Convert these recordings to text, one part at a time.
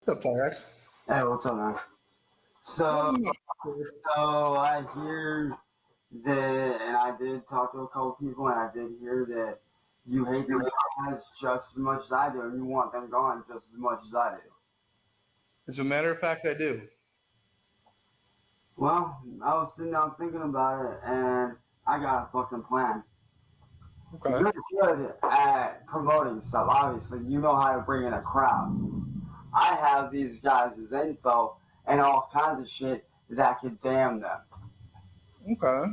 What's up, Cyraxx? Hey, what's up, man? So, I hear that, and I did talk to a couple people, and I did hear that you hate the guys just as much as I do, and you want them gone just as much as I do. As a matter of fact, I do. Well, I was sitting down thinking about it, and I got a fucking plan. Okay. You're good at promoting stuff, obviously. You know how to bring in a crowd. I have these guys' info and all kinds of shit that could damn them. Okay.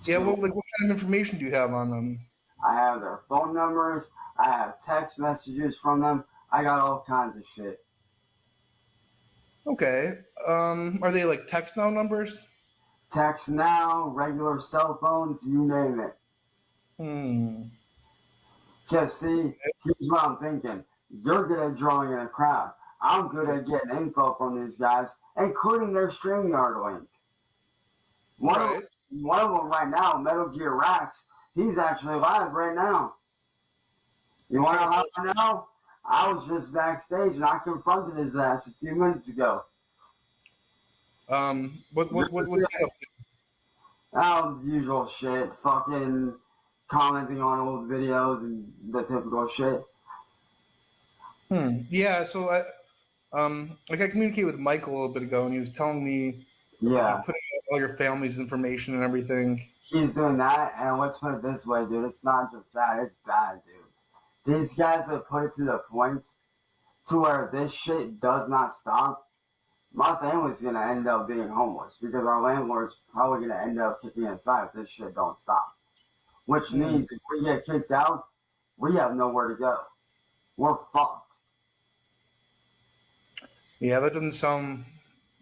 Yeah, well, like, what kind of information do you have on them? I have their phone numbers. I have text messages from them. I got all kinds of shit. Okay. Are they like text now numbers? Text now, regular cell phones, you name it. Just see, here's what I'm thinking. You're good at drawing in a crowd. I'm good at getting info from these guys, including their StreamYard link. One of them right now, Metal Gear Rax, he's actually live right now. You want to know how I know? I was just backstage and I confronted his ass a few minutes ago. What's he up to? Usual shit. Fucking commenting on old videos and the typical shit. Yeah, so I communicated with Michael a little bit ago, and he was telling me he's putting out all your family's information and everything. He's doing that, and let's put it this way, dude. It's not just that. It's bad, dude. These guys have put it to the point to where this shit does not stop. My family's going to end up being homeless because our landlord's probably going to end up kicking us out if this shit don't stop. Which means if we get kicked out, we have nowhere to go. We're fucked. Yeah, that doesn't sound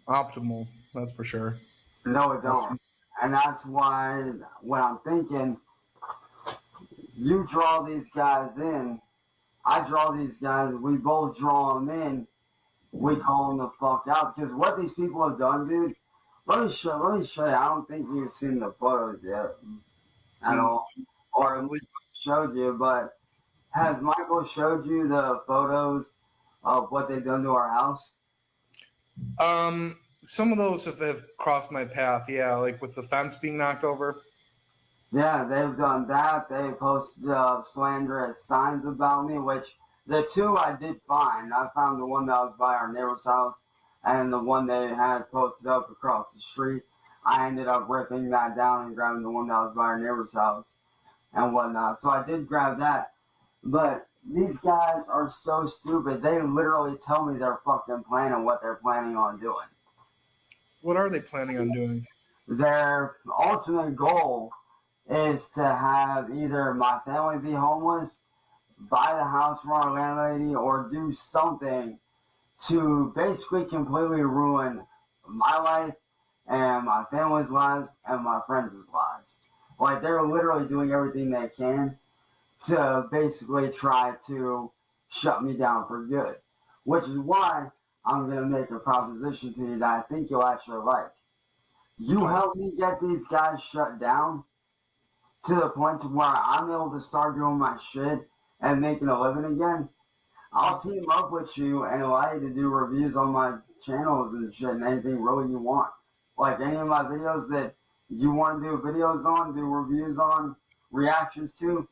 optimal, that's for sure. No, it don't. And that's why when I'm thinking, you draw these guys in, I draw these guys, we both draw them in, we call them the fuck out. Because what these people have done, dude, let me show you. I don't think you've seen the photos yet at all. Or at least showed you, but has Michael showed you the photos of what they've done to our house? Some of those have crossed my path, yeah, like with the fence being knocked over. Yeah, they've done that. They posted slanderous signs about me, which the two I did find. I found the one that was by our neighbor's house and the one they had posted up across the street. I ended up ripping that down and grabbing the one that was by our neighbor's house and whatnot. So I did grab that. But these guys are so stupid. They literally tell me their fucking plan and what they're planning on doing. What are they planning on doing? Their ultimate goal is to have either my family be homeless, buy the house from our landlady, or do something to basically completely ruin my life and my family's lives and my friends' lives. Like, they're literally doing everything they can to basically try to shut me down for good. Which is why I'm going to make a proposition to you that I think you'll actually like. You help me get these guys shut down to the point to where I'm able to start doing my shit and making a living again. I'll team up with you and allow you to do reviews on my channels and shit and anything really you want. Like any of my videos that you want to do videos on, do reviews on, reactions to,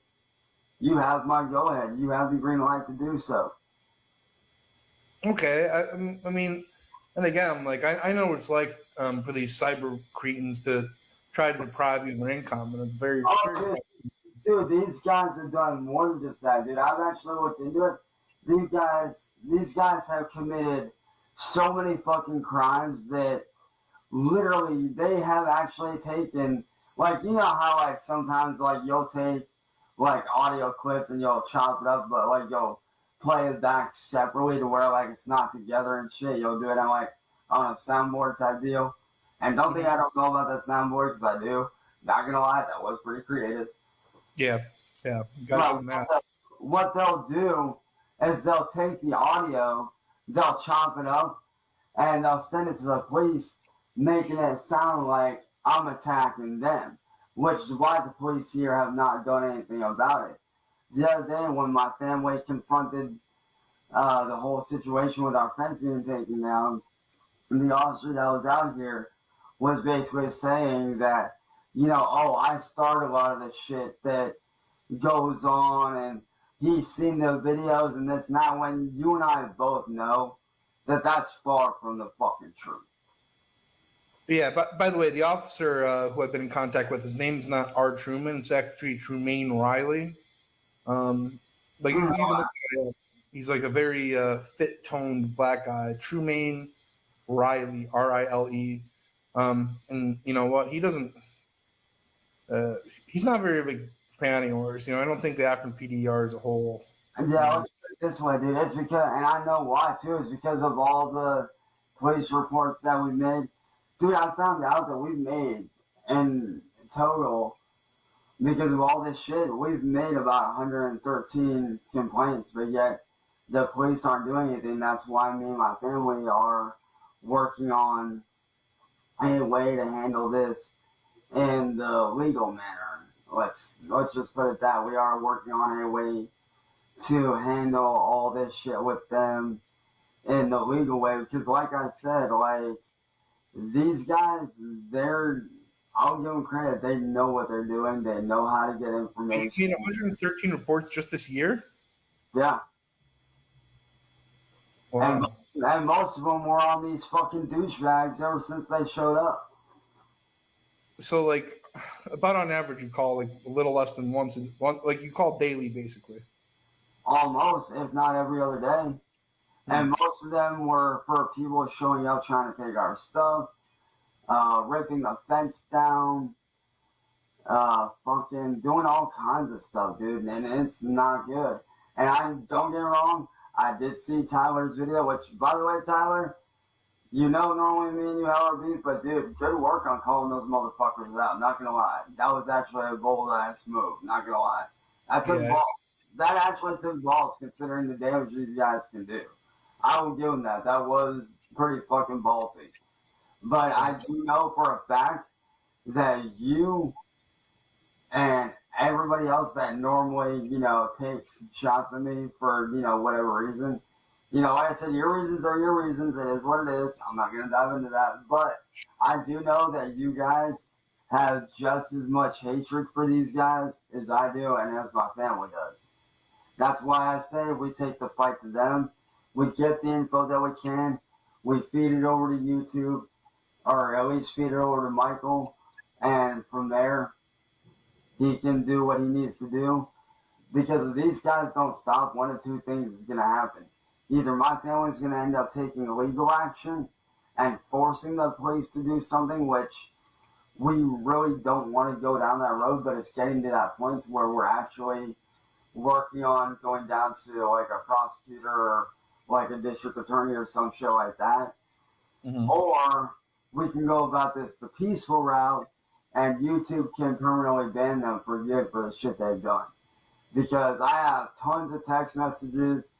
you have my go ahead. You have the green light to do so. Okay, I mean, and again, like I know what it's like for these cyber cretins to try to deprive you of their income, and it's very. Dude, these guys have done more than just that, dude. I've actually looked into it. These guys have committed so many fucking crimes that literally they have actually taken, like, you know how like sometimes like you'll take like audio clips and you'll chop it up, but like you'll play it back separately to where like it's not together and shit. You'll do it on like on a soundboard type deal. And don't think I don't know about that soundboard, because I do. Not gonna lie, that was pretty creative. Yeah. What they'll do is they'll take the audio, they'll chop it up, and they'll send it to the police, making it sound like I'm attacking them, which is why the police here have not done anything about it. The other day when my family confronted the whole situation with our fence being taken down. And the officer that was out here was basically saying that, oh, I started a lot of the shit that goes on, and he's seen the videos and this. Now, when you and I both know that that's far from the fucking truth. Yeah, but by the way, the officer who I've been in contact with, his name's not R. Truman. It's actually Trumaine Riley. Like you can even look at him. He's like a very fit-toned black guy. Trumaine Riley, Rile. And you know what? He doesn't. He's not very big fan of yours. I don't think the Akron PDR as a whole. Yeah, let's put it this way, dude. It's because, and I know why too. It's because of all the police reports that we made. Dude, I found out that we've made in total, because of all this shit, we've made about 113 complaints, but yet the police aren't doing anything. That's why me and my family are working on a way to handle this in the legal manner. Let's just put it that we are working on a way to handle all this shit with them in the legal way, because like I said, like, these guys, I'll give them credit, they know what they're doing, they know how to get information. You mean 113 reports just this year? Yeah. Wow. And most of them were on these fucking douchebags ever since they showed up. So, like, about on average, you call like a little less than once, like you call daily, basically. Almost, if not every other day. And most of them were for people showing up trying to take our stuff, ripping the fence down, fucking doing all kinds of stuff, dude. And it's not good. And don't get me wrong, I did see Tyler's video, which, by the way, Tyler, normally me and you have our beef, but dude, good work on calling those motherfuckers out. Not gonna lie, that was actually a bold ass move. Not gonna lie, that took balls. That actually took balls, considering the damage these guys can do. I will give them that. That was pretty fucking ballsy. But I do know for a fact that you and everybody else that normally, takes shots at me for, whatever reason, like I said, your reasons are your reasons. It is what it is. I'm not going to dive into that. But I do know that you guys have just as much hatred for these guys as I do and as my family does. That's why I say we take the fight to them. We get the info that we can. We feed it over to YouTube, or at least feed it over to Michael. And from there, he can do what he needs to do. Because if these guys don't stop, one of two things is going to happen. Either my family's going to end up taking legal action and forcing the police to do something, which we really don't want to go down that road, but it's getting to that point where we're actually working on going down to like a prosecutor or like a district attorney or some shit like that. Mm-hmm. Or we can go about this the peaceful route, and YouTube can permanently ban them for good for the shit they've done. Because I have tons of text messages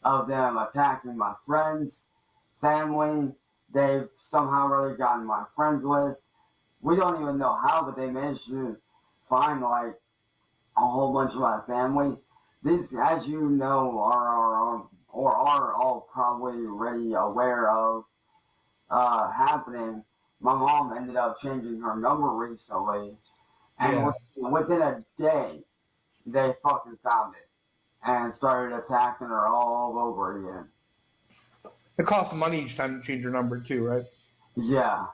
of them attacking my friends, family. They've somehow really gotten my friends list. We don't even know how, but they managed to find like a whole bunch of my family. These, as you know, are all probably already aware of happening. My mom ended up changing her number recently, and within a day, they fucking found it and started attacking her all over again. It costs money each time you change your number too, right? Yeah.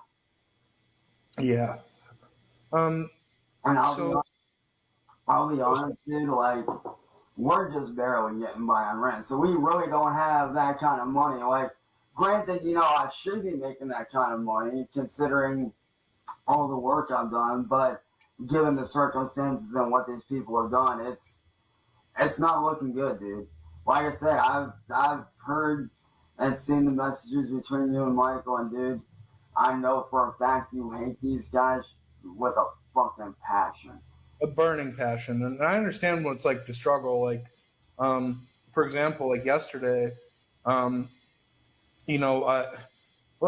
Yeah. And I'll be honest, dude, like, we're just barely getting by on rent. So we really don't have that kind of money. Like, granted, I should be making that kind of money considering all the work I've done, but given the circumstances and what these people have done, it's not looking good, dude. Like I said, I've heard and seen the messages between you and Michael, and dude, I know for a fact you hate these guys with a fucking passion. A burning passion. And I understand what it's like to struggle. Like, for example, like yesterday, look,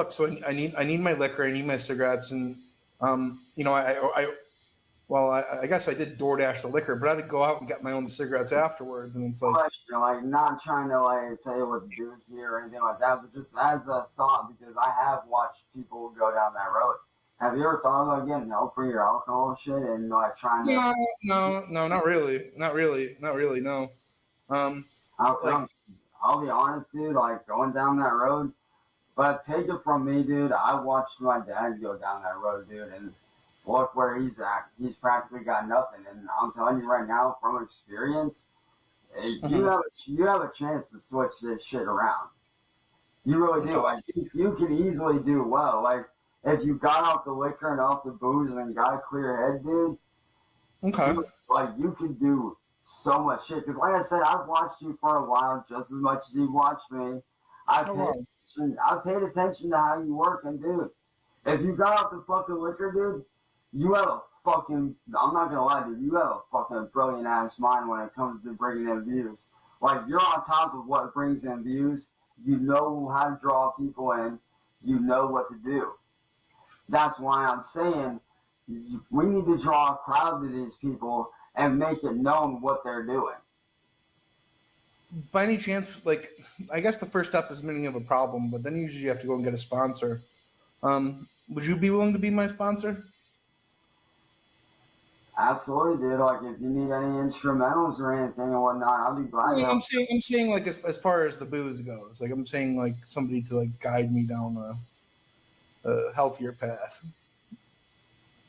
so I need my liquor, I need my cigarettes, and I Well, I guess I did DoorDash the liquor, but I had to go out and get my own cigarettes afterwards, and it's like, Question, like not trying to like tell you what to do here or anything like that, but just as a thought because I have watched people go down that road. Have you ever thought about getting help for your alcohol shit and like trying to? no, not really, no. Like, I'll be honest, dude. Like going down that road, but take it from me, dude. I watched my dad go down that road, dude, and look where he's at. He's practically got nothing, and I'm telling you right now, from experience, you have a chance to switch this shit around. You really do. Like you can easily do well. Like if you got off the liquor and off the booze and got a clear head, dude. okay, You can do so much shit. Because like I said, I've watched you for a while, just as much as you watched me. I've paid attention to how you work, and dude, if you got off the fucking liquor, dude, you have a fucking. I'm not gonna lie, dude. You have a fucking brilliant ass mind when it comes to bringing in views. Like you're on top of what brings in views. You know how to draw people in. You know what to do. That's why I'm saying we need to draw a crowd to these people and make it known what they're doing. by any chance, like, I guess the first step is admitting you have a problem, but then usually you have to go and get a sponsor. Would you be willing to be my sponsor? Absolutely, dude. Like, if you need any instrumentals or anything or whatnot, I'll be glad to. I'm saying, like, as far as the booze goes, like, I'm saying, like, somebody to like guide me down a healthier path.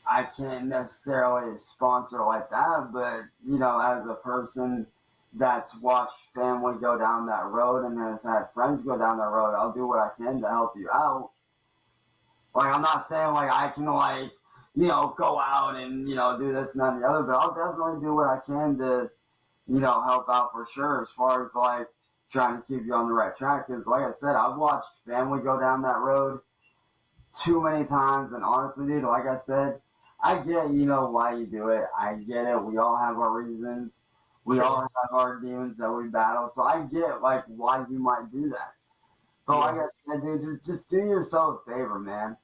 I can't necessarily sponsor like that, but you know, as a person that's watched family go down that road and has had friends go down that road, I'll do what I can to help you out. Like, I'm not saying like I can like, you know, go out and, you know, do this and that and the other, but I'll definitely do what I can to, you know, help out for sure as far as like trying to keep you on the right track. Because like I said, I've watched family go down that road too many times, and honestly, dude, like I said, I get, you know, why you do it. I get it. We all have our reasons. We all have our demons that we battle. So I get like why you might do that. But like I said, dude, just do yourself a favor, man.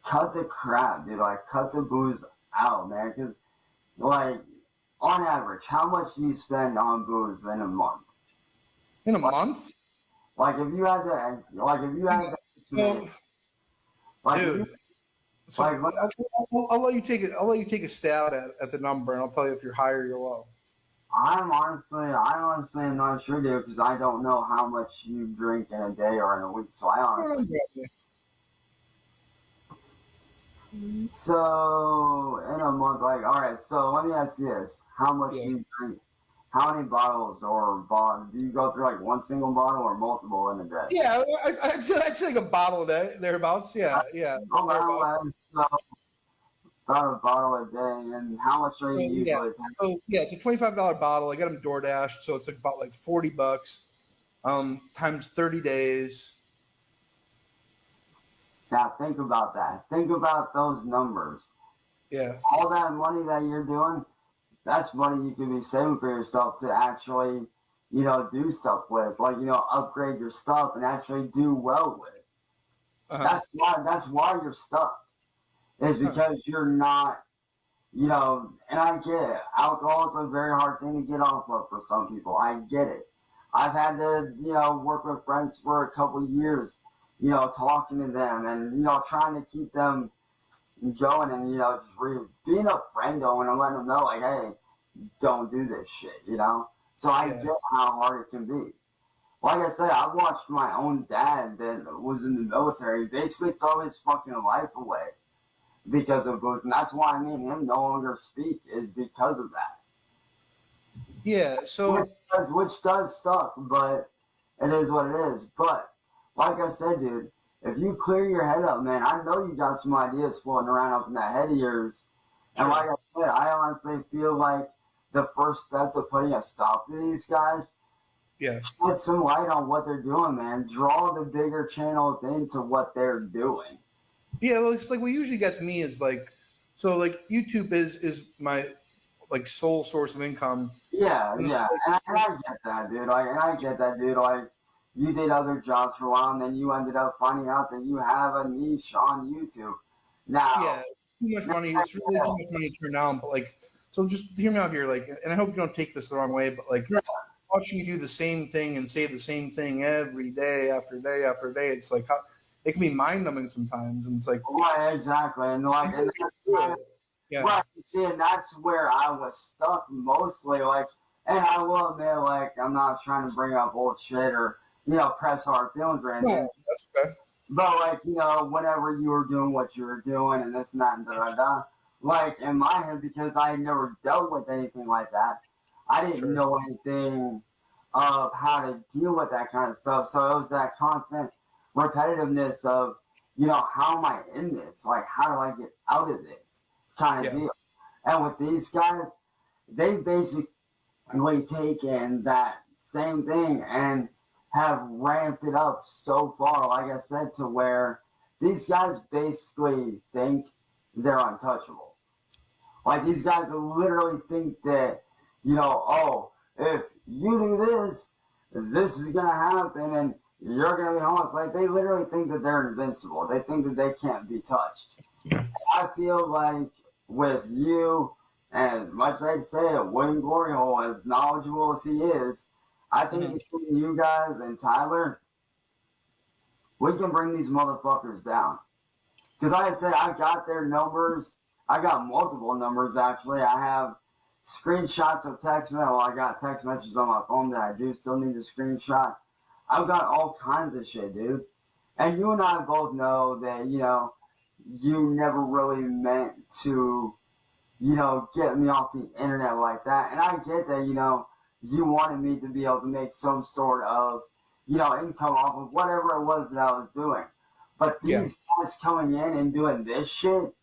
Cut the crap, dude. Like, cut the booze out, man. Because, like, on average, how much do you spend on booze in a month? In a month? Like, if you had to, So, like, dude. So I'll let you take it. I'll let you take a stab at the number, and I'll tell you if you're high or you're low. I honestly am not sure, dude, because I don't know how much you drink in a day or in a week. So I honestly. So in a month, like, all right. So let me ask you this: how much do you drink? How many bottles do you go through? Like one single bottle or multiple in a day? Yeah, I'd say like a bottle a day, thereabouts. Yeah. About a bottle a day, and how much are you usually paying? So it's a $25 bottle. I got them DoorDash, so it's like about like $40. Times 30 days. Now think about that. Think about those numbers. Yeah. All that money that you're doing, that's money you can be saving for yourself to actually, you know, do stuff with. Like, you know, upgrade your stuff and actually do well with. That's why you're stuck. Is because you're not, you know, and I get it. Alcohol is a very hard thing to get off of for some people. I get it. I've had to, you know, work with friends for a couple of years, you know, talking to them and, you know, trying to keep them going and, you know, just being a friend though, and letting them know, like, hey, don't do this shit, you know? So I get how hard it can be. Like I said, I watched my own dad that was in the military basically throw his fucking life away because of booze. And that's why me and him no longer speak, is because of that. Yeah, so... Which does suck, but it is what it is. But, like I said, dude, if you clear your head up, man, I know you got some ideas floating around up in that head of yours. And like I said, I honestly feel like the first step to putting a stop to these guys, shed some light on what they're doing, man. Draw the bigger channels into what they're doing. Yeah, well, it's like what usually gets me is like, so like YouTube is my like sole source of income. Yeah. And I get that, dude. Like, you did other jobs for a while, and then you ended up finding out that you have a niche on YouTube. Now, too much money. It's really too much money to turn down. But like, so just hear me out here. Like, and I hope you don't take this the wrong way. But like, watching you do the same thing and say the same thing every day after day after day, it's like it can be mind numbing sometimes. And it's like, right, exactly, and like, and that's kind of, yeah, right. See, and that's where I was stuck mostly. Like, and I will admit, like, I'm not trying to bring up old shit or press hard feelings or anything. no, that's okay. But like, whenever you were doing what you were doing and this and that and da da da, like in my head, because I had never dealt with anything like that, I didn't know anything of how to deal with that kind of stuff. So it was that constant repetitiveness of, how am I in this? Like, how do I get out of this kind of deal? And with these guys, they basically taken that same thing and have ramped it up so far, like I said, to where these guys basically think they're untouchable. Like, these guys literally think that, oh, if you do this, this is going to happen and you're going to be homeless. Like, they literally think that they're invincible. They think that they can't be touched. I feel like with you, and much like I say, William Glory Hole, as knowledgeable as he is, I think between you guys and Tyler, we can bring these motherfuckers down. Because like I said, I got their numbers. I got multiple numbers, actually. I have screenshots of text messages. Well, I got text messages on my phone that I do still need to screenshot. I've got all kinds of shit, dude. And you and I both know that, you never really meant to, get me off the internet like that. And I get that, you wanted me to be able to make some sort of, income off of whatever it was that I was doing. But these guys coming in and doing this shit,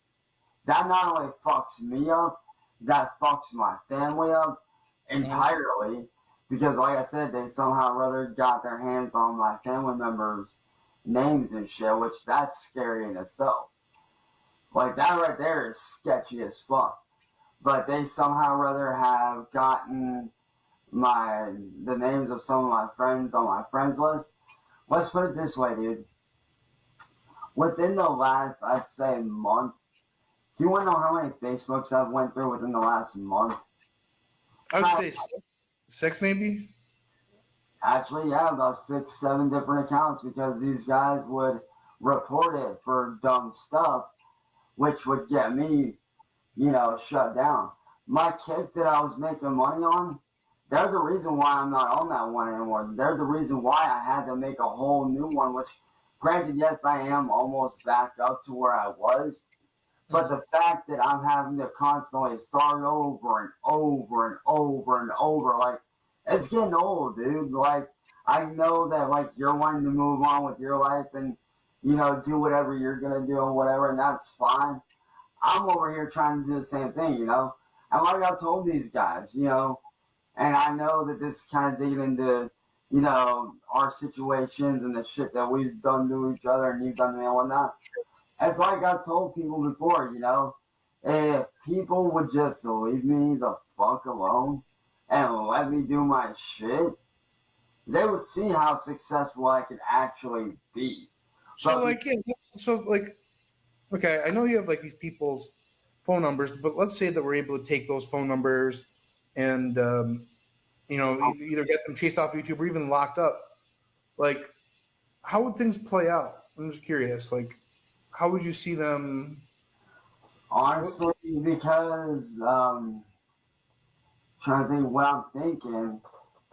that not only fucks me up, that fucks my family up entirely. Because like I said, they somehow or other got their hands on my family members' names and shit, which that's scary in itself. Like, that right there is sketchy as fuck. But they somehow or other have gotten the names of some of my friends on my friends list. Let's put it this way, dude. Within the last, I'd say, month, do you want to know how many Facebooks I've went through within the last month? I would say 6 maybe. Actually, yeah, about 6, 7 different accounts, because these guys would report it for dumb stuff, which would get me, shut down. My kick that I was making money on, they're the reason why I'm not on that one anymore. They're the reason why I had to make a whole new one, which, granted, yes, I am almost back up to where I was. But the fact that I'm having to constantly start over and over and over and over, like, it's getting old, dude. Like, I know that, like, you're wanting to move on with your life and, do whatever you're going to do and whatever, and that's fine. I'm over here trying to do the same thing, And like I told these guys, and I know that this kind of digging into, our situations and the shit that we've done to each other and you've done to me and whatnot. It's like I told people before, if people would just leave me the fuck alone and let me do my shit, they would see how successful I could actually be. So, okay, I know you have, like, these people's phone numbers, but let's say that we're able to take those phone numbers and, either get them chased off YouTube or even locked up. Like, how would things play out? I'm just curious. Like, how would you see them? Honestly, because trying to think what I'm thinking,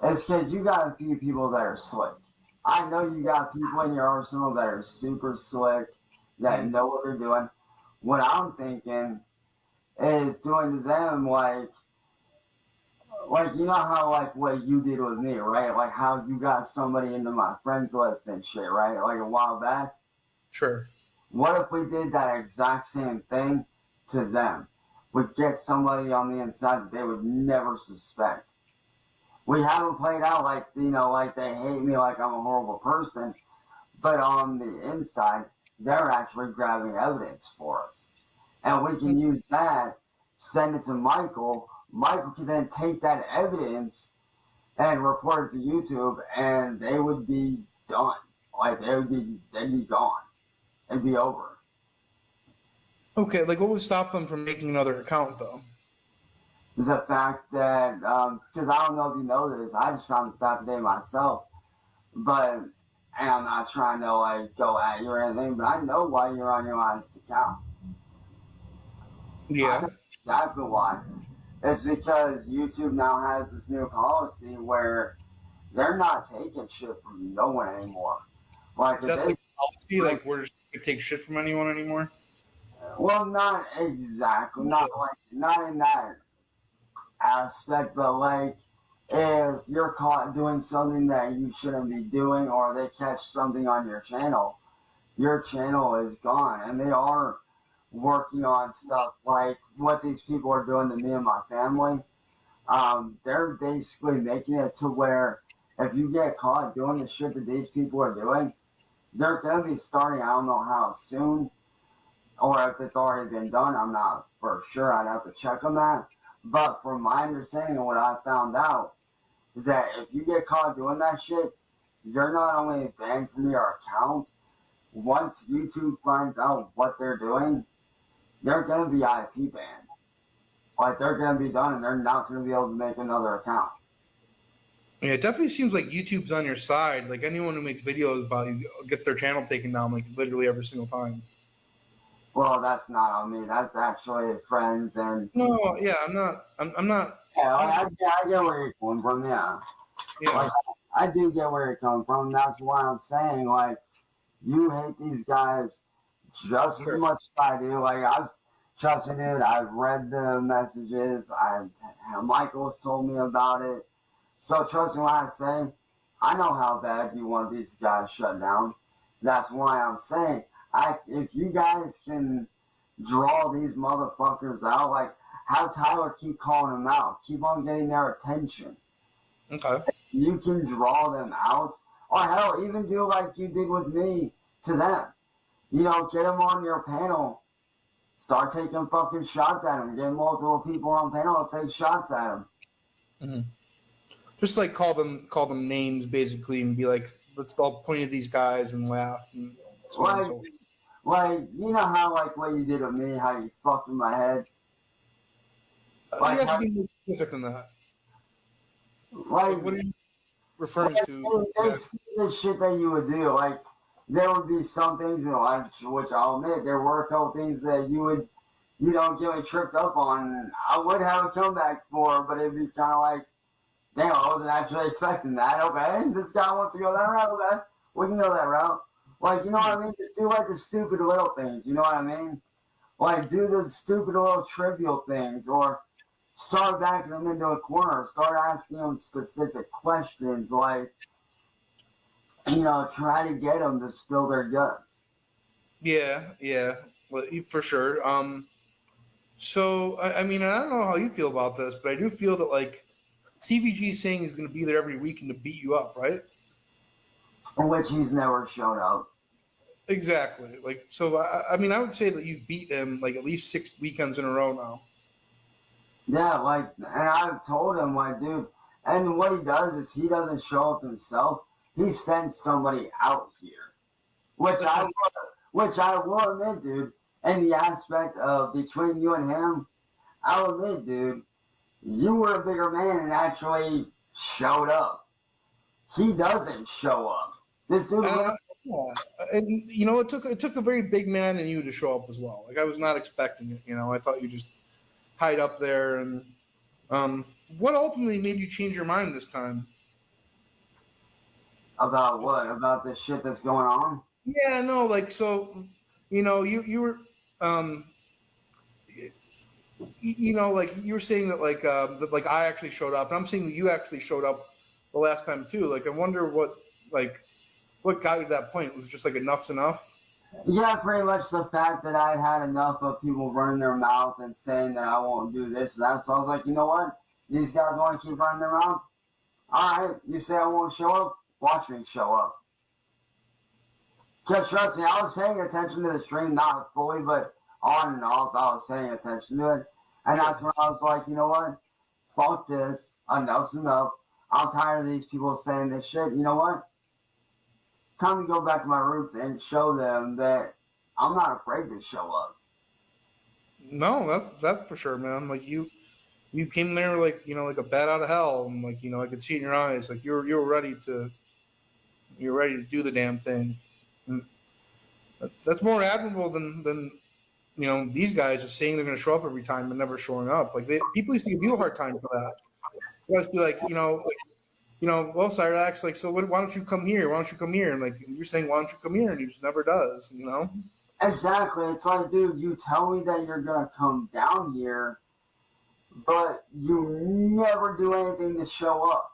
it's because you got a few people that are slick. I know you got people in your arsenal that are super slick, that know what they're doing. What I'm thinking is doing to them like how, like, what you did with me, right? Like how you got somebody into my friends list and shit, right? Like a while back. Sure. What if we did that exact same thing to them? We'd get somebody on the inside that they would never suspect. We haven't played out like, like they hate me, like I'm a horrible person. But on the inside, they're actually grabbing evidence for us. And we can use that, send it to Michael. Michael can then take that evidence and report it to YouTube, and they would be done. Like, they'd be gone. It'd be over. Okay, like what would stop them from making another account though? The fact that, because I don't know if you know this, I just found this out today myself, but, and I'm not trying to like go at you or anything, but I know why you're on your honest account. I Yeah. know exactly why. It's because YouTube now has this new policy where they're not taking shit from no one anymore. Like Is if that they, like policy? Like we're just gonna take shit from anyone anymore? well, not exactly, not like, not in that aspect, but like if you're caught doing something that you shouldn't be doing, or they catch something on your channel is gone. And they are working on stuff like what these people are doing to me and my family. They're basically making it to where if you get caught doing the shit that these people are doing, they're going to be starting, I don't know how soon, or if it's already been done, I'm not for sure. I'd have to check on that. But from my understanding and what I found out, is that if you get caught doing that shit, you're not only banned from your account, once YouTube finds out what they're doing, they're going to be IP banned. Like, they're going to be done and they're not going to be able to make another account. Yeah, it definitely seems like YouTube's on your side. Like anyone who makes videos about you gets their channel taken down like literally every single time. Well, that's not on me. That's actually friends and. No, yeah, I'm not. I'm not. Yeah, Honestly, I get where you're coming from, yeah. yeah. Like, I do get where you're coming from. That's why I'm saying, like, you hate these guys just Sure. as much as I do. Like, trust me, dude, I've read the messages. Michael's told me about it. So trust me when I say, I know how bad you want these guys shut down. That's why I'm saying, if you guys can draw these motherfuckers out, like, have Tyler keep calling them out, keep on getting their attention. Okay. You can draw them out, or hell, even do like you did with me to them. You know, get them on your panel, start taking fucking shots at them, get multiple people on panel, take shots at them. Mm-hmm. Just like call them names basically, and be like, let's all point at these guys and laugh. And so on and so. Like, you know how like what you did with me, how you fucked with my head. You have to be more specific than that. Like, what are you referring to? It's the shit that you would do. Like, there would be some things, you know, which I'll admit, there were a couple things that you would, you know, get me tripped up on. I would have a comeback for, but it'd be kind of like, damn, I wasn't actually expecting that. Okay, this guy wants to go that route. Okay, we can go that route. Like, you know what I mean? Just do like the stupid little things. You know what I mean? Like, do the stupid little trivial things, or start backing them into a corner. Start asking them specific questions, like, you know, try to get them to spill their guts. Yeah, well, for sure. So I mean, I don't know how you feel about this, but I do feel that like CVG is saying he's going to be there every weekend to beat you up, right? Which he's never showed up. Exactly. Like, so I mean, I would say that you've beat him like at least 6 weekends in a row now. Yeah, like, and I've told him, like, dude, and what he does is he doesn't show up himself. He sends somebody out here, which I will admit, dude. In the aspect of between you and him, I'll admit, dude, you were a bigger man and actually showed up. He doesn't show up. This dude. Yeah. And you know, it took a very big man in you to show up as well. Like I was not expecting it. You know, I thought you just hide up there. And what ultimately made you change your mind this time? About what? About the shit that's going on? Yeah, no, like so, you know, you were, you know, like you were saying that like I actually showed up, and I'm saying that you actually showed up the last time too. Like I wonder what got you to that point. Was it just like enough's enough? Yeah, pretty much the fact that I had enough of people running their mouth and saying that I won't do this and that. So I was like, you know what? These guys want to keep running their mouth? All right, you say I won't show up? Watch me show up. Because trust me, I was paying attention to the stream, not fully, but on and off, I was paying attention to it. And that's when I was like, you know what? Fuck this. Enough's enough. I'm tired of these people saying this shit. You know what? Time to go back to my roots and show them that I'm not afraid to show up. No, that's for sure, man. Like you came there like like a bat out of hell, and like I could see it in your eyes, like you're ready to do the damn thing. And that's more admirable than these guys just saying they're going to show up every time and never showing up. Like people used to give you a hard time for that. You guys be like, well, Cyraxx, like, so why don't you come here? Why don't you come here? And like you're saying, why don't you come here? And he just never does. Exactly. It's like, dude, you tell me that you're gonna come down here, but you never do anything to show up.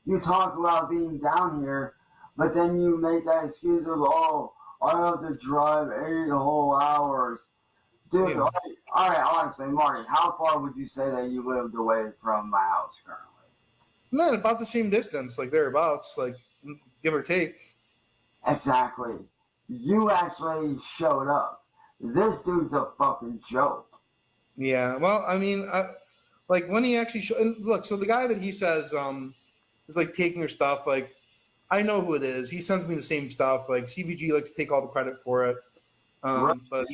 You talk about being down here, but then you make that excuse of, oh, I have to drive 8 whole hours. Dude, Yeah. like, all right, honestly, Marty, how far would you say that you lived away from my house currently? Man, about the same distance, like thereabouts, like give or take. Exactly. You actually showed up. This dude's a fucking joke. Yeah. Well, I mean, like when he actually and look, so the guy that he says is like taking your stuff, like I know who it is. He sends me the same stuff. Like CVG likes to take all the credit for it. Right? But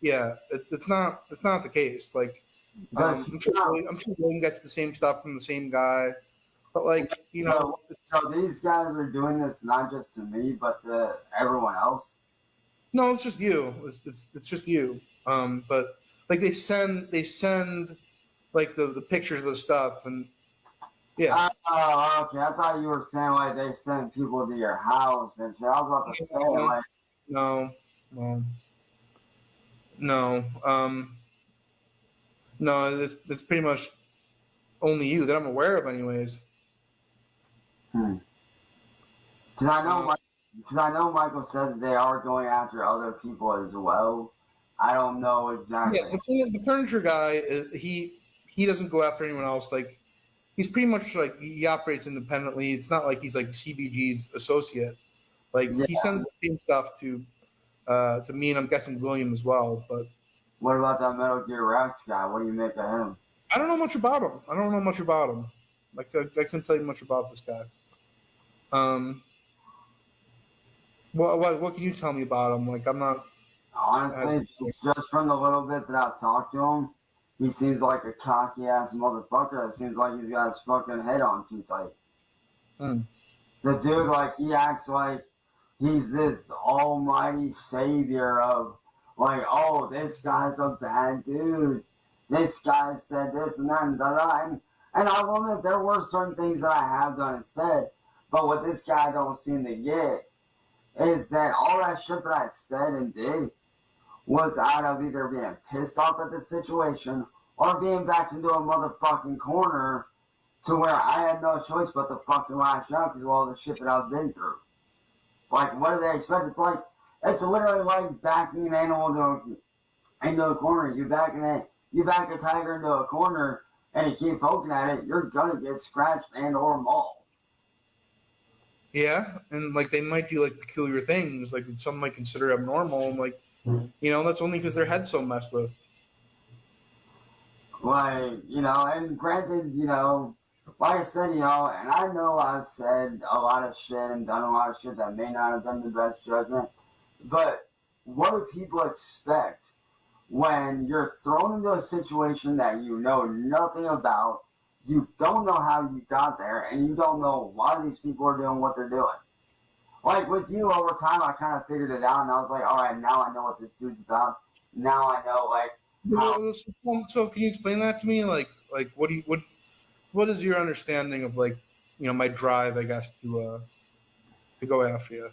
yeah, it's not the case. Like Does he know? I'm sure William gets the same stuff from the same guy. But like So these guys are doing this not just to me, but to everyone else. no, it's just you. It's just you. But like they send like the pictures of the stuff and yeah. Oh, okay. I thought you were saying like they send people to your house and shit. I was about to say like, No, no, no. No. It's pretty much only you that I'm aware of, anyways. because I know Michael said that they are going after other people as well. I don't know exactly. Yeah, the furniture guy, he doesn't go after anyone else. Like he's pretty much like he operates independently. It's not like he's like CBG's associate. Like Yeah. he sends the same stuff to me, and I'm guessing William as well. But What about that Metal Gear Rex guy? What do you make of him? I don't know much about him. I don't know much about him. Like I couldn't tell you much about this guy. What can you tell me about him? Like I'm not. Honestly, just from the little bit that I've talked to him, he seems like a cocky ass motherfucker. It seems like he's got his fucking head on too tight. Hmm. The dude, like, he acts like he's this almighty savior of, like, oh, this guy's a bad dude. This guy said this and that and da da. And I will admit, there were certain things that I have done and said, but what this guy don't seem to get is that all that shit that I said and did was out of either being pissed off at the situation or being backed into a motherfucking corner to where I had no choice but to fucking lash out because of all the shit that I've been through. Like, what do they expect? It's literally like backing an animal into a corner. You back a tiger into a corner and you keep poking at it, you're gonna get scratched and or mauled. Yeah, and like they might do like peculiar things, like some might consider abnormal, and like that's only because their head's so messed with. Like, and granted, like I said, and I know I've said a lot of shit and done a lot of shit that may not have been the best judgment, but what do people expect when you're thrown into a situation that you know nothing about, you don't know how you got there, and you don't know why these people are doing what they're doing? Like with you, over time, I kind of figured it out, and I was like, all right, now I know what this dude's about. Now I know, like, how. So can you explain that to me? Like what is your understanding of like my drive, I guess, to go after you?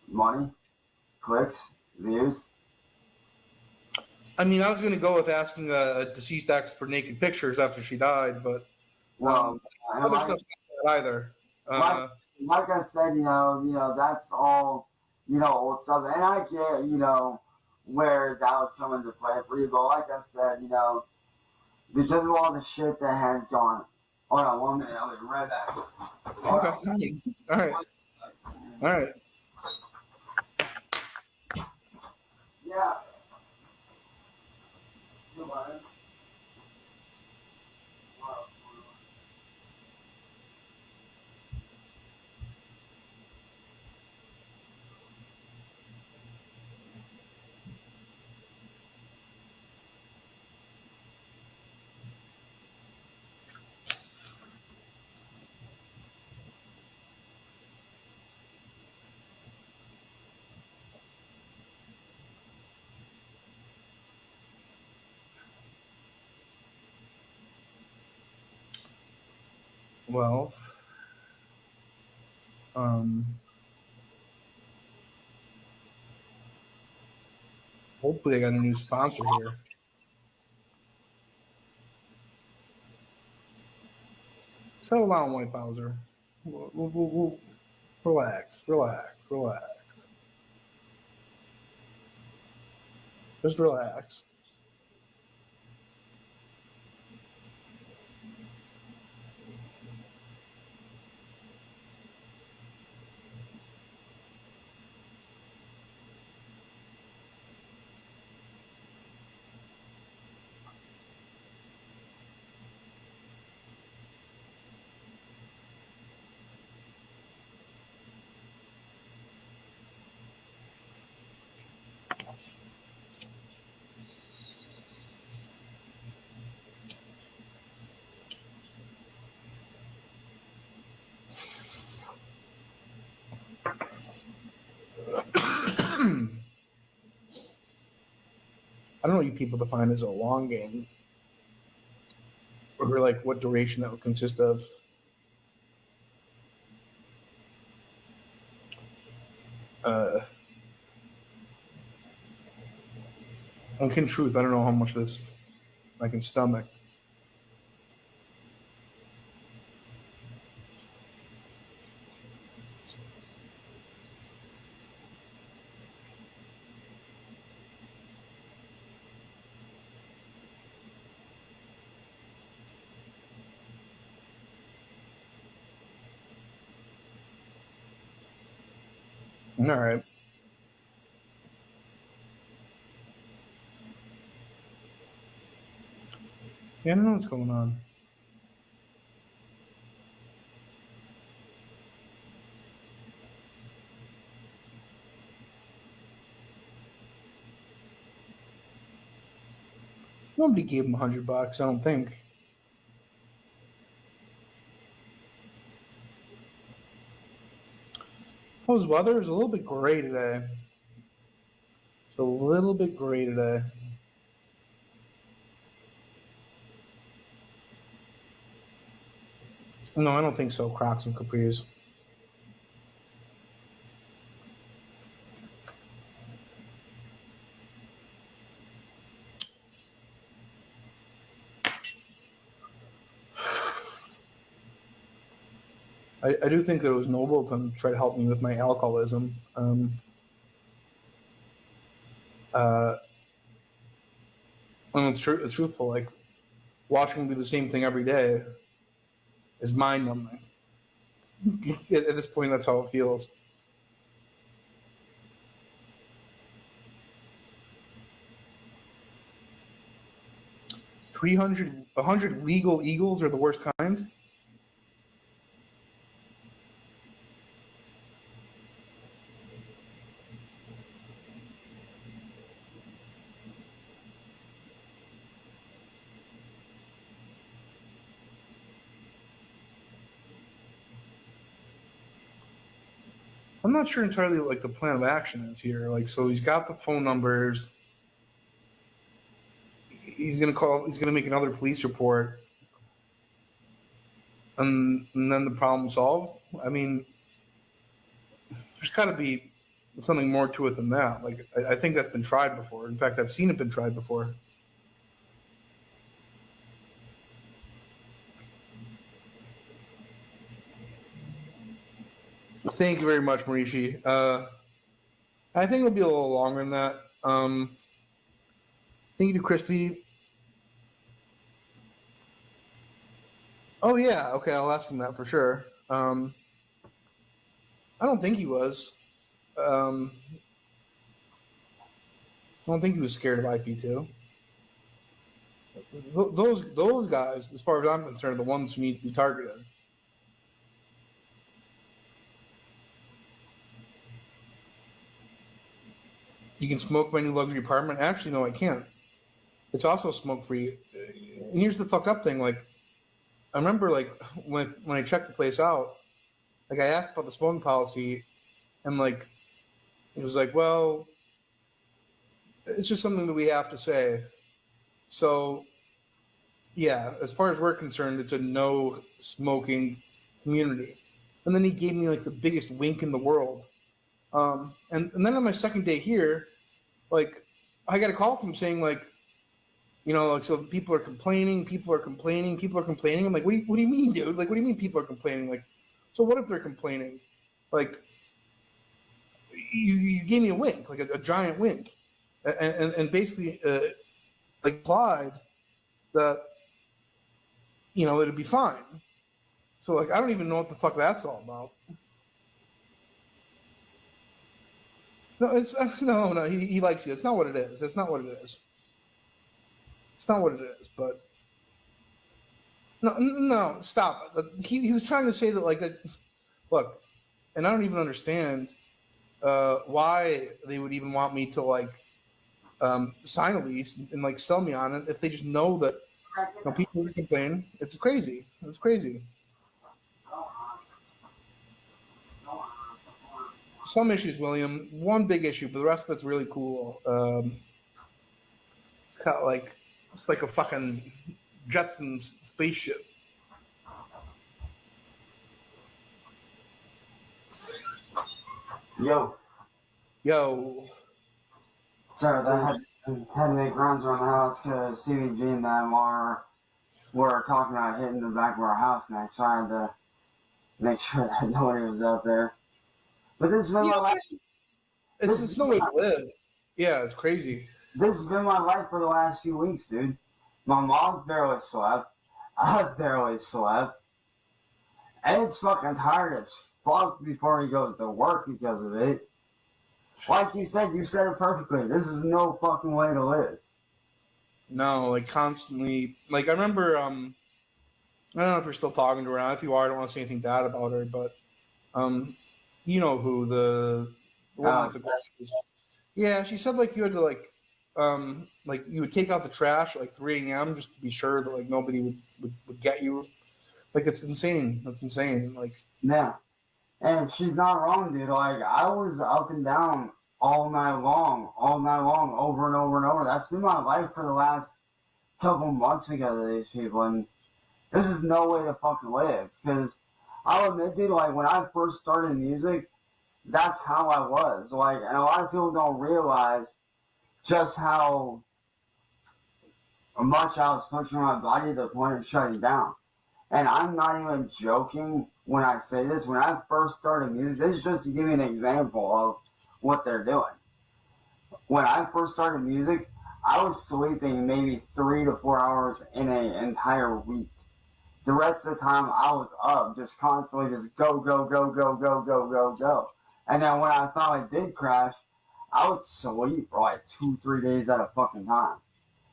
Money, clicks, views. I mean, I was going to go with asking a deceased ex for naked pictures after she died, but other stuff's not that either. Like I said, that's all, old stuff. And I get, where that would come into play for you. But like I said, because of all the shit that had gone. Hold on 1 minute, I'll be right back. Okay. All right. All right. Yeah. Come on. Well, hopefully I got a new sponsor here. Settle down, White Bowser. We'll relax. Just relax. I don't know what you people define as a long game, or like what duration that would consist of. In truth, I don't know how much this I can stomach. All right. Yeah, I don't know what's going on. Nobody gave him $100, I don't think. How's weather? It's a little bit gray today. It's a little bit gray today. No, I don't think so. Crocs and capris. I do think that it was noble to try to help me with my alcoholism. And it's true. It's truthful. Like watching him do the same thing every day is mind-numbing. At this point, that's how it feels. A hundred legal eagles are the worst kind. I'm not sure entirely like the plan of action is here. Like, so he's got the phone numbers. He's gonna call. He's gonna make another police report, and then the problem solved. I mean, there's got to be something more to it than that. Like, I think that's been tried before. In fact, I've seen it been tried before. Thank you very much, Marishi. I think it'll be a little longer than that. Thank you to Crispy. Oh yeah, okay, I'll ask him that for sure. I don't think he was. I don't think he was scared of IP2. Those guys, as far as I'm concerned, are the ones who need to be targeted. You can smoke my new luxury apartment. Actually, no, I can't. It's also smoke free. And here's the fucked up thing. Like, I remember like when I checked the place out, like I asked about the smoking policy, and like it was like, well, it's just something that we have to say. So yeah, as far as we're concerned, it's a no smoking community. And then he gave me like the biggest wink in the world. And then on my second day here, like I got a call from him saying like, like so people are complaining, people are complaining, people are complaining. I'm like, what do you mean, dude? Like, what do you mean people are complaining? Like, so what if they're complaining? Like, you gave me a wink, like a giant wink, and basically like implied that it'd be fine. So like I don't even know what the fuck that's all about. No, it's no. He likes you. It's not what it is. It's not what it is. It's not what it is. But no, stop it. He was trying to say that like that. Look, and I don't even understand why they would even want me to like sign a lease and like sell me on it if they just know that people are complaining. It's crazy. It's crazy. Some issues, William. One big issue, but the rest of it's really cool. It's like a fucking Jetsons spaceship. Yo. Sorry, that had to make rounds around the house because CVG and them were talking about hitting the back of our house next. So I had to make sure that nobody was out there. But this has been my life. It's no way to live. Yeah, it's crazy. This has been my life for the last few weeks, dude. My mom's barely slept. I've barely slept. Ed's fucking tired as fuck before he goes to work because of it. Like you said it perfectly. This is no fucking way to live. No, like constantly. Like I remember, I don't know if you're still talking to her now. If you are, I don't want to say anything bad about her, but you know who the woman with the glasses. Yeah, she said like you had to like you would take out the trash at like 3 a.m. just to be sure that like nobody would get you. Like it's insane. That's insane. Like yeah, and she's not wrong, dude. Like I was up and down all night long, over and over and over. That's been my life for the last couple months because of these people, and this is no way to fucking live. Because I'll admit, dude, like when I first started music, that's how I was. Like, and a lot of people don't realize just how much I was pushing my body to the point of shutting down. And I'm not even joking when I say this. When I first started music, this is just to give you an example of what they're doing. When I first started music, I was sleeping maybe 3 to 4 hours in an entire week. The rest of the time, I was up, just constantly just go, go, go, go, go, go, go, go. And then when I finally did crash, I would sleep for like 2-3 days at a fucking time.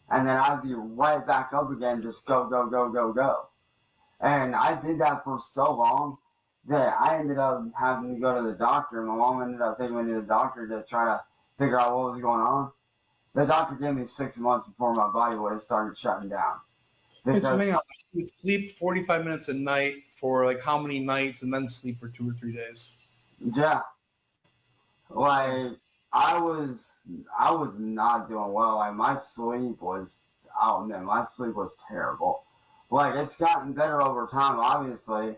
And then I'd be right back up again, just go, go, go, go, go. And I did that for so long that I ended up having to go to the doctor. My mom ended up taking me to the doctor to try to figure out what was going on. The doctor gave me 6 months before my body would have started shutting down. It's hang on. You sleep 45 minutes a night for like how many nights, and then sleep for 2 or 3 days. Yeah, like I was not doing well. Like my sleep was, oh man, my sleep was terrible. Like it's gotten better over time, obviously,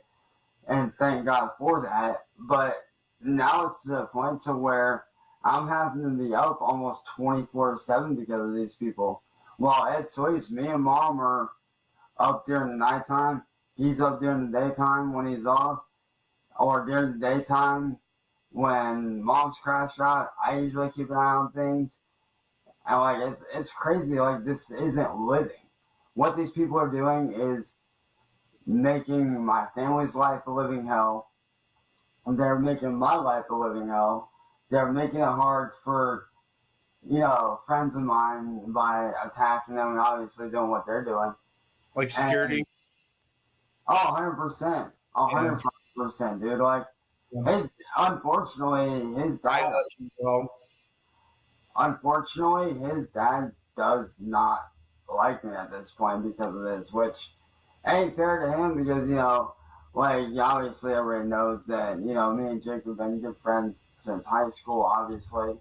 and thank God for that. But now it's to the point to where I'm having to be up almost 24/7 because of these people. While Ed sleeps, me and Mom are up during the nighttime. He's up during the daytime when he's off, or during the daytime when Mom's crashed out. I usually keep an eye on things, and like it's crazy. Like this isn't living. What these people are doing is making my family's life a living hell. And they're making my life a living hell. They're making it hard for, friends of mine by attacking them and obviously doing what they're doing. Like security? And, 100%. 100%, dude. Like, unfortunately, his dad... Unfortunately, his dad does not like me at this point because of this, which ain't fair to him because, obviously everybody knows that, me and Jake have been good friends since high school, obviously.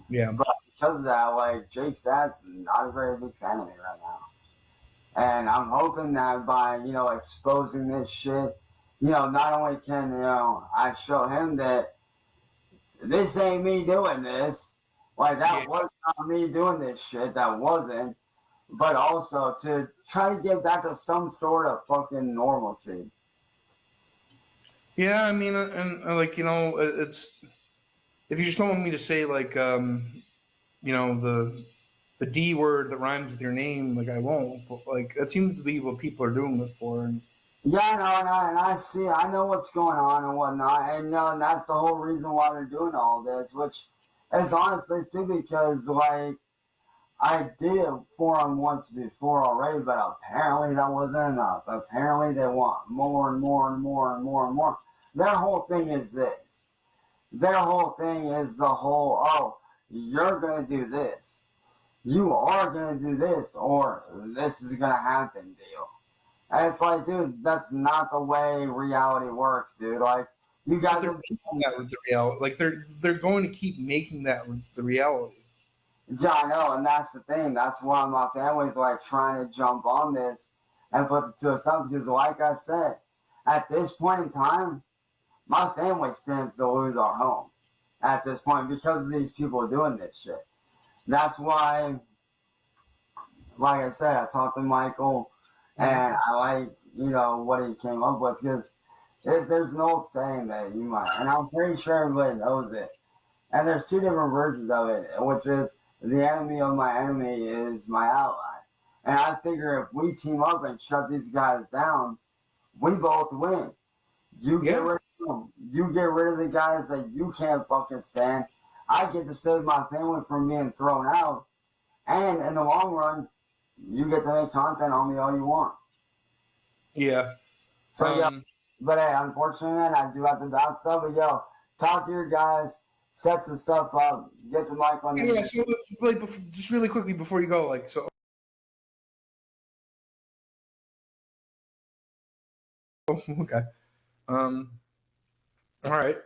Yeah. But because of that, Jake's dad's not a very big fan of me right now. And I'm hoping that by, exposing this shit, not only can, I show him that this ain't me doing this, like Yeah. that was not me doing this shit, that wasn't, but also to try to get back to some sort of fucking normalcy. Yeah, I mean, and like it's if you just don't want me to say like the D word that rhymes with your name, like I won't. But like that seems to be what people are doing this for. And Yeah, I know, and I see, I know what's going on and whatnot, and and that's the whole reason why they're doing all this, which is honestly stupid because, like, I did a forum once before already, but apparently that wasn't enough. Apparently they want more and more and more and more and more. Their whole thing is this. Their whole thing is the whole, oh, you're going to do this. You are going to do this, or this is going to happen deal. And it's like, dude, that's not the way reality works, dude. Like, you guys they're are. making that with the reality. Like they're going to keep making that the reality. Yeah, I know, and that's the thing. That's why my family's like trying to jump on this and put it to something. Because, like I said, at this point in time, my family stands to lose our home. At this point, because of these people doing this shit. That's why, like I said, I talked to Michael, and I like what he came up with because there's an old saying that you might, and I'm pretty sure everybody knows it. And there's two different versions of it, which is the enemy of my enemy is my ally. And I figure if we team up and shut these guys down, we both win. You get Yeah, rid of them. You get rid of the guys that you can't fucking stand. I get to save my family from being thrown out. And in the long run, you get to make content on me all you want. yeah. So, yeah, but hey, unfortunately, man, I do have to bounce stuff. But, yo, talk to your guys, set some stuff up, get to Michael, and then Yeah. So like, just really quickly before you go, like so. Oh, okay. All right.